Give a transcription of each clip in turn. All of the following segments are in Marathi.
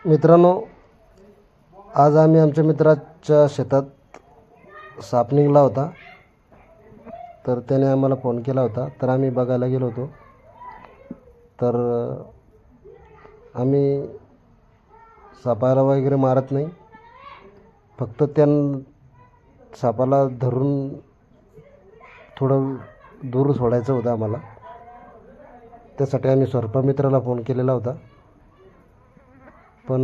मित्रांनो, आज आम्ही आमच्या मित्राच्या शेतात साप निघाला होता, तर त्याने आम्हाला फोन केला होता. तर आम्ही बघायला गेलो होतो. तर आम्ही सापाला वगैरे मारत नाही, फक्त सापाला धरून थोडं दूर सोडायचं होतं आम्हाला. त्यासाठी आम्ही सर्पमित्राला फोन केलेला होता. पण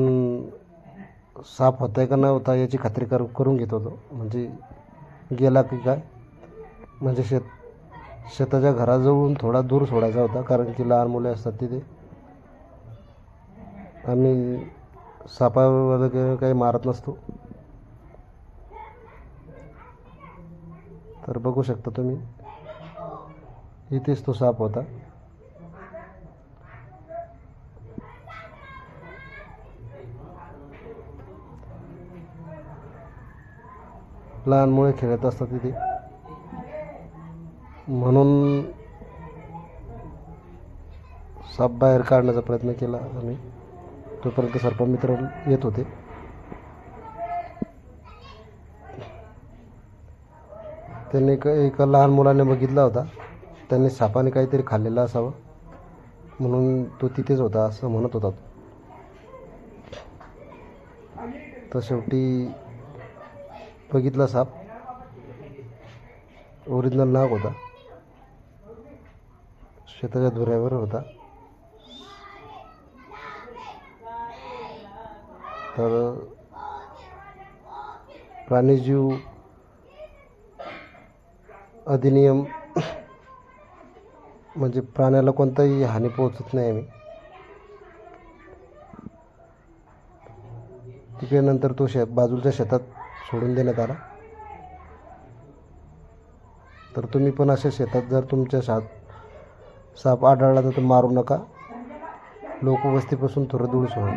साप होता आहे का नाही होता याची खात्री करून घेत होतो, म्हणजे गेला की काय, म्हणजे शेताच्या घराजवळून थोडा दूर सोडायचा होता, कारण की लहान मुले असतात तिथे. आम्ही सापा वगैरे काही मारत नसतो. तर बघू शकता तुम्ही, इथेच तो साप होता. लहान मुले खेळत असतात तिथे, म्हणून साप बाहेर काढण्याचा प्रयत्न केला आम्ही. तोपर्यंत सर्पमित्र येत होते. त्यांनी एका लहान मुलाने बघितला होता. त्यांनी सापाने काहीतरी खाल्लेलं असावं, म्हणून तो तिथेच होता असं म्हणत होता. तर शेवटी बघितला साप, ओरिजिनल नाग होता, शेताच्या धुऱ्यावर होता. तर प्राणीजीव अधिनियम, म्हणजे प्राण्याला कोणताही हानी पोहोचत नाही. आम्ही तिकडे नंतर तो बाजूच्या शेतात सोडून देण्यात आला. तर तुम्ही पण अशा शेतात जर तुमच्या साप आढळला तर मारू नका. लोकवस्तीपासून थोडं दूर सोडा.